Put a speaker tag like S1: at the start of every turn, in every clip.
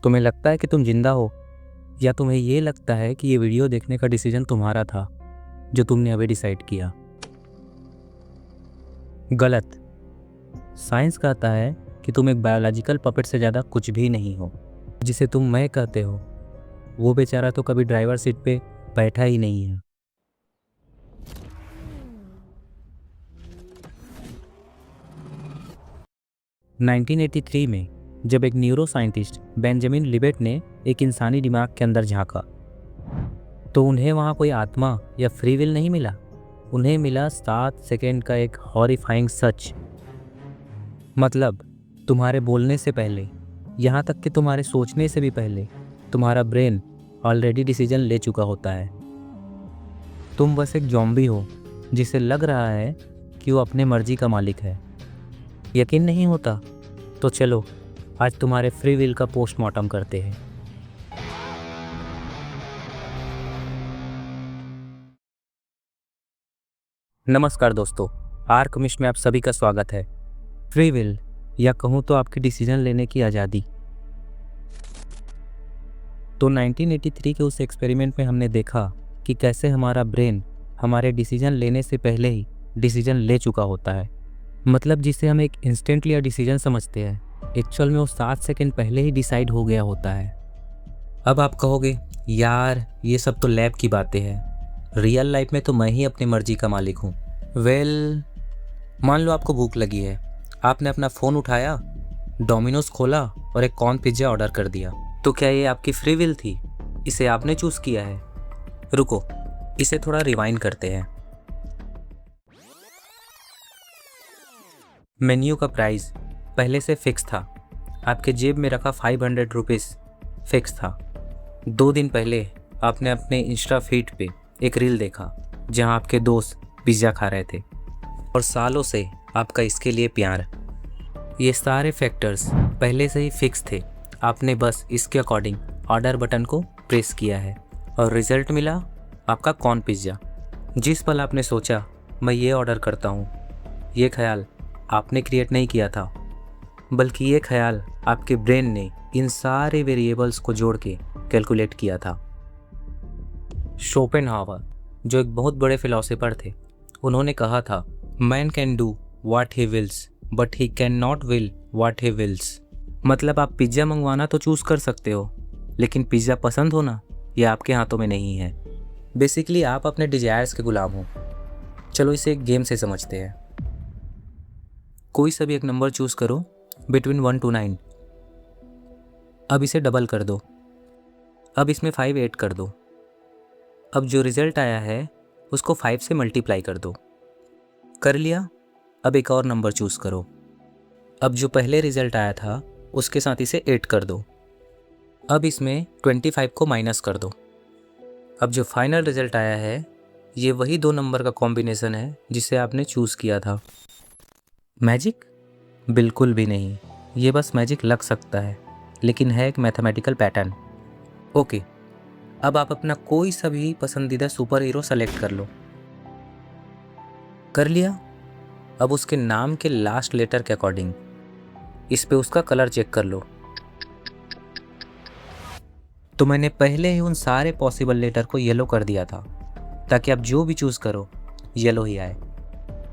S1: तुम्हें लगता है कि तुम जिंदा हो, या तुम्हें ये लगता है कि ये वीडियो देखने का डिसीजन तुम्हारा था जो तुमने अभी डिसाइड किया? गलत। साइंस कहता है कि तुम एक बायोलॉजिकल पपेट से ज़्यादा कुछ भी नहीं हो। जिसे तुम मैं कहते हो, वो बेचारा तो कभी ड्राइवर सीट पे बैठा ही नहीं है। (1983) में जब एक न्यूरो साइंटिस्ट बेंजामिन लिबेट ने एक इंसानी दिमाग के अंदर झांका, तो उन्हें वहाँ कोई आत्मा या फ्री विल नहीं मिला। उन्हें मिला 7 सेकेंड का एक हॉरिफाइंग सच। मतलब तुम्हारे बोलने से पहले, यहाँ तक कि तुम्हारे सोचने से भी पहले, तुम्हारा ब्रेन ऑलरेडी डिसीजन ले चुका होता है। तुम बस एक ज़ॉम्बी हो जिसे लग रहा है कि वो अपने मर्जी का मालिक है। यकीन नहीं होता? तो चलो आज तुम्हारे फ्री विल का पोस्टमार्टम करते हैं। नमस्कार दोस्तों, आर्कमिस्ट में आप सभी का स्वागत है। फ्री विल, या कहूँ तो आपकी डिसीजन लेने की आज़ादी। तो 1983 के उस एक्सपेरिमेंट में हमने देखा कि कैसे हमारा ब्रेन हमारे डिसीजन लेने से पहले ही डिसीजन ले चुका होता है। मतलब जिसे हम एक इंस्टेंट लिया डिसीजन समझते हैं, एक्चुअल में वो 7 सेकेंड पहले ही डिसाइड हो गया होता है। अब आप कहोगे, यार ये सब तो लैब की बातें हैं, रियल लाइफ में तो मैं ही अपनी मर्जी का मालिक हूँ। मान लो आपको भूख लगी है, आपने अपना फ़ोन उठाया, डोमिनोज खोला और एक कॉर्न पिज्ज़ा ऑर्डर कर दिया। तो क्या ये आपकी फ्री विल थी? इसे आपने चूज़ किया है? रुको, इसे थोड़ा रिवाइंड करते हैं। मेन्यू का प्राइस पहले से फिक्स था। आपके जेब में रखा 500 रुपीज़ फिक्स था। 2 दिन पहले आपने अपने इंस्टा फीड पे एक रील देखा जहां आपके दोस्त पिज़्ज़ा खा रहे थे, और सालों से आपका इसके लिए प्यार। ये सारे फैक्टर्स पहले से ही फिक्स थे। आपने बस इसके अकॉर्डिंग ऑर्डर बटन को प्रेस किया है और रिज़ल्ट मिला आपका कॉर्न पिज़्ज़ा। जिस पल आपने सोचा मैं ये ऑर्डर करता हूँ, ये ख्याल आपने क्रिएट नहीं किया था, बल्कि ये ख्याल आपके ब्रेन ने इन सारे वेरिएबल्स को जोड़ के कैलकुलेट किया था। शोपेनहावर, जो एक बहुत बड़े फिलोसोफर थे, उन्होंने कहा था, man can do what he wills but he can not will what he wills. मतलब आप पिज़्ज़ा मंगवाना तो चूज़ कर सकते हो, लेकिन पिज़्ज़ा पसंद होना ये आपके हाथों में नहीं है। बेसिकली आप अपने डिजायर्स के गुलाम हो। चलो इसे एक गेम से समझते हैं। कोई सा भी एक नंबर चूज़ करो बिटवीन 1 to 9। अब इसे डबल कर दो। अब इसमें 5 ऐड कर दो। अब जो रिज़ल्ट आया है उसको 5 से मल्टीप्लाई कर दो। कर लिया? अब एक और नंबर चूज़ करो। अब जो पहले रिज़ल्ट आया था उसके साथ इसे 8 कर दो। अब इसमें 25 को माइनस कर दो। अब जो फाइनल रिज़ल्ट आया है ये वही 2 नंबर का कॉम्बिनेशन है जिसे आपने चूज़ किया था। मैजिक? बिल्कुल भी नहीं। ये बस मैजिक लग सकता है, लेकिन है एक मैथमेटिकल पैटर्न। ओके, अब आप अपना कोई सा भी पसंदीदा सुपर हीरो सेलेक्ट कर लो। कर लिया? अब उसके नाम के लास्ट लेटर के अकॉर्डिंग इस पे उसका कलर चेक कर लो। तो मैंने पहले ही उन सारे पॉसिबल लेटर को येलो कर दिया था, ताकि आप जो भी चूज़ करो येलो ही आए।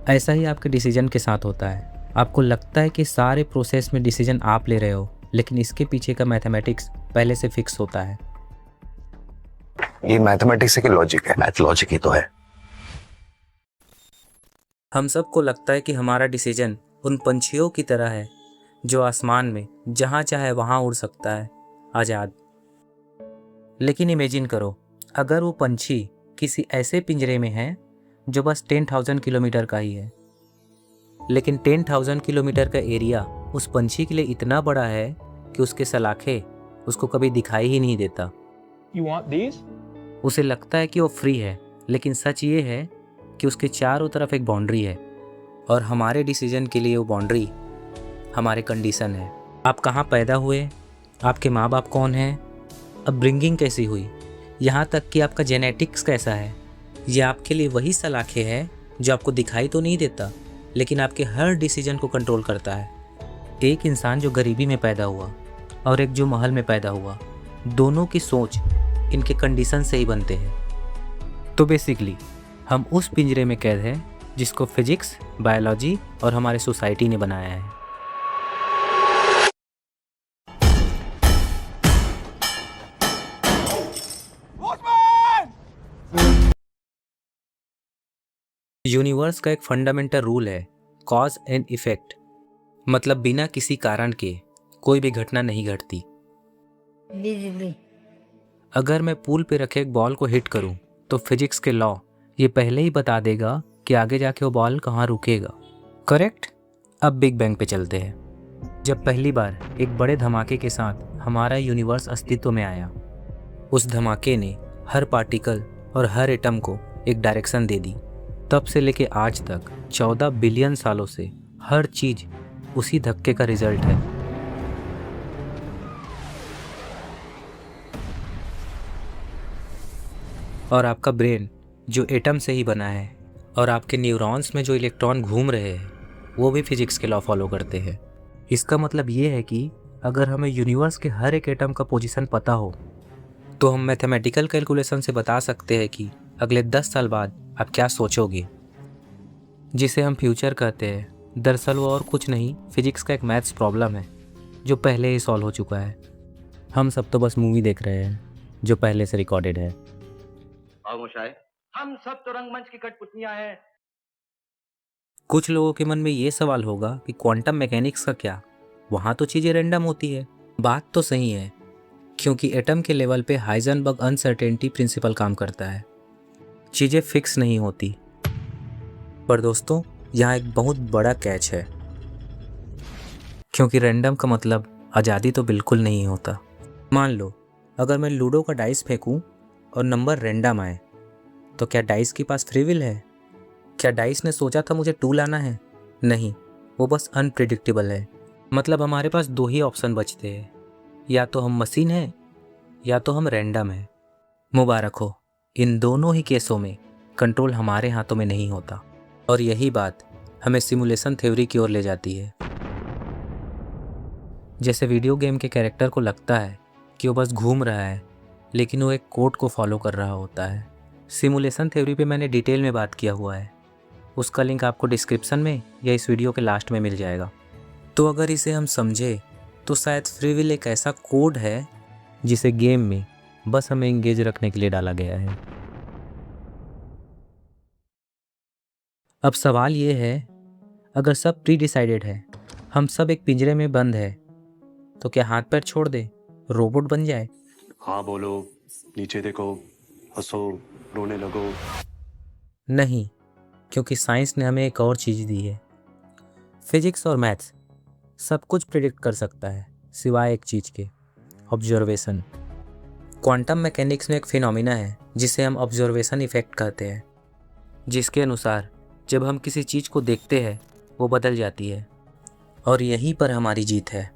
S1: ऐसा ही आपके डिसीजन के साथ होता है। आपको लगता है कि सारे प्रोसेस में डिसीजन आप ले रहे हो, लेकिन इसके पीछे का मैथमेटिक्स पहले से फिक्स होता है।
S2: ये मैथमेटिक्स की लॉजिक है, मैथ लॉजिक ही तो है।
S1: हम सबको लगता है कि हमारा डिसीजन उन पंछियों की तरह है जो आसमान में जहाँ चाहे वहाँ उड़ सकता है, आज़ाद। लेकिन इमेजिन करो, अगर वो पंछी किसी ऐसे पिंजरे में है जो बस 10,000 किलोमीटर का ही है, लेकिन 10,000 किलोमीटर का एरिया उस पंछी के लिए इतना बड़ा है कि उसके सलाखे उसको कभी दिखाई ही नहीं देता।
S3: You want these?
S1: उसे लगता है कि वो फ्री है, लेकिन सच ये है कि उसके चारों तरफ एक बाउंड्री है, और हमारे डिसीजन के लिए वो बाउंड्री हमारे कंडीशन है। आप कहाँ पैदा हुए, आपके माँ बाप कौन हैं, अपब्रिंगिंग कैसी हुई, यहाँ तक कि आपका जेनेटिक्स कैसा है, ये आपके लिए वही सलाखे है जो आपको दिखाई तो नहीं देता, लेकिन आपके हर डिसीजन को कंट्रोल करता है। एक इंसान जो गरीबी में पैदा हुआ, और एक जो महल में पैदा हुआ, दोनों की सोच इनके कंडीशन से ही बनते हैं। तो बेसिकली हम उस पिंजरे में कैद हैं जिसको फिजिक्स, बायोलॉजी और हमारे सोसाइटी ने बनाया है। यूनिवर्स का एक फंडामेंटल रूल है कॉज एंड इफेक्ट, मतलब बिना किसी कारण के कोई भी घटना नहीं घटती।
S3: बिजली।
S1: अगर मैं पूल पे रखे एक बॉल को हिट करूं तो फिजिक्स के लॉ ये पहले ही बता देगा कि आगे जाके वो बॉल कहाँ रुकेगा। करेक्ट। अब बिग बैंग पे चलते हैं। जब पहली बार एक बड़े धमाके के साथ हमारा यूनिवर्स अस्तित्व में आया, उस धमाके ने हर पार्टिकल और हर एटम को एक डायरेक्शन दे दी। तब से लेके आज तक 14 बिलियन सालों से हर चीज उसी धक्के का रिजल्ट है। और आपका ब्रेन जो एटम से ही बना है और आपके न्यूरॉन्स में जो इलेक्ट्रॉन घूम रहे हैं वो भी फिजिक्स के लॉ फॉलो करते हैं। इसका मतलब ये है कि अगर हमें यूनिवर्स के हर एक एटम का पोजीशन पता हो तो हम मैथमेटिकल कैलकुलेशन से बता सकते हैं कि अगले 10 साल बाद आप क्या सोचोगे। जिसे हम फ्यूचर कहते हैं, दरअसल वो और कुछ नहीं, फिजिक्स का एक मैथ्स प्रॉब्लम है जो पहले ही सॉल्व हो चुका है। हम सब तो बस मूवी देख रहे हैं जो पहले से रिकॉर्डेड है।
S4: खामोश आए। हम सब तो रंगमंच की कठपुतलियां हैं।
S1: कुछ लोगों के मन में ये सवाल होगा कि क्वांटम मैकेनिक्स का क्या, वहाँ तो चीज़ें रैंडम होती है। बात तो सही है, क्योंकि एटम के लेवल पे हाइजेनबर्ग अनसर्टेनिटी प्रिंसिपल काम करता है, चीज़ें फिक्स नहीं होती। पर दोस्तों, यहाँ एक बहुत बड़ा कैच है, क्योंकि रैंडम का मतलब आज़ादी तो बिल्कुल नहीं होता। मान लो अगर मैं लूडो का डाइस फेंकूं और नंबर रैंडम आए, तो क्या डाइस के पास फ्री विल है? क्या डाइस ने सोचा था मुझे 2 लाना है? नहीं, वो बस अनप्रिडिक्टेबल है। मतलब हमारे पास 2 ही ऑप्शन बचते हैं, या तो हम मशीन हैं या तो हम रैंडम हैं। मुबारक हो, इन दोनों ही केसों में कंट्रोल हमारे हाथों में नहीं होता। और यही बात हमें सिमुलेशन थ्योरी की ओर ले जाती है। जैसे वीडियो गेम के कैरेक्टर को लगता है कि वो बस घूम रहा है, लेकिन वो एक कोड को फॉलो कर रहा होता है। सिमुलेशन थ्योरी पे मैंने डिटेल में बात किया हुआ है, उसका लिंक आपको डिस्क्रिप्शन में या इस वीडियो के लास्ट में मिल जाएगा। तो अगर इसे हम समझे तो शायद फ्री विल एक ऐसा कोड है जिसे गेम में बस हमें एंगेज रखने के लिए डाला गया है। अब सवाल ये है, अगर सब प्री डिसाइडेड है, हम सब एक पिंजरे में बंद है, तो क्या हाथ पैर छोड़ दे, रोबोट बन जाए?
S5: हाँ बोलो, नीचे देखो, हंसो, रोने लगो।
S1: नहीं, क्योंकि साइंस ने हमें एक और चीज़ दी है। फिजिक्स और मैथ्स सब कुछ प्रिडिक्ट कर सकता है सिवाय एक चीज़ के, ऑब्जर्वेशन। क्वांटम मैकेनिक्स में एक फिनोमिना है जिसे हम ऑब्जर्वेशन इफेक्ट कहते हैं, जिसके अनुसार जब हम किसी चीज़ को देखते हैं वो बदल जाती है, और यहीं पर हमारी जीत है।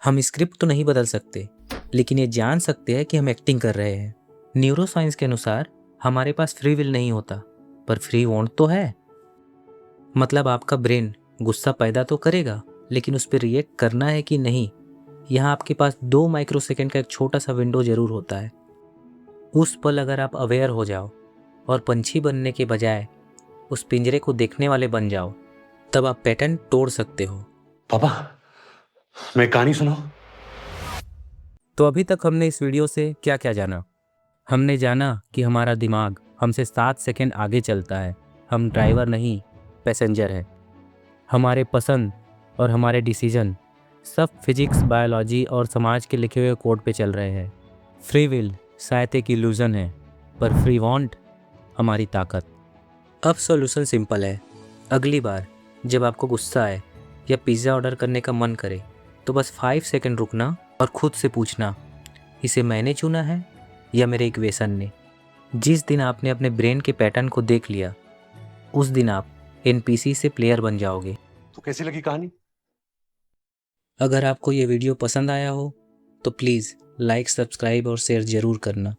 S1: हम स्क्रिप्ट तो नहीं बदल सकते, लेकिन ये जान सकते हैं कि हम एक्टिंग कर रहे हैं। न्यूरोसाइंस के अनुसार हमारे पास फ्री विल नहीं होता, पर फ्री वॉन्ट तो है। मतलब आपका ब्रेन गुस्सा पैदा तो करेगा, लेकिन उस पर रिएक्ट करना है कि नहीं, यहाँ आपके पास 2 माइक्रोसेकंड का एक छोटा सा विंडो जरूर होता है। उस पल अगर आप अवेयर हो जाओ और पंछी बनने के बजाय उस पिंजरे को देखने वाले बन जाओ, तब आप पैटर्न तोड़ सकते हो।
S5: पापा, मैं कहानी सुनाओ।
S1: तो अभी तक हमने इस वीडियो से क्या क्या जाना? हमने जाना कि हमारा दिमाग हमसे 7 सेकंड आगे चलता है, हम ड्राइवर नहीं पैसेंजर है। हमारे पसंद और हमारे डिसीजन सब फिजिक्स, बायोलॉजी और समाज के लिखे हुए कोड पे चल रहे हैं। फ्री विल शायद एक इल्यूजन है, पर फ्री वांट हमारी ताकत। अब सॉल्यूशन सिंपल है। अगली बार जब आपको गुस्सा आए या पिज़्ज़ा ऑर्डर करने का मन करे, तो बस 5 सेकंड रुकना और खुद से पूछना, इसे मैंने चुना है या मेरे इक्वेशन ने? जिस दिन आपने अपने ब्रेन के पैटर्न को देख लिया, उस दिन आप एनपीसी से प्लेयर बन जाओगे।
S5: तो कैसी लगी कहानी?
S1: अगर आपको ये वीडियो पसंद आया हो तो प्लीज़ लाइक, सब्सक्राइब और शेयर ज़रूर करना।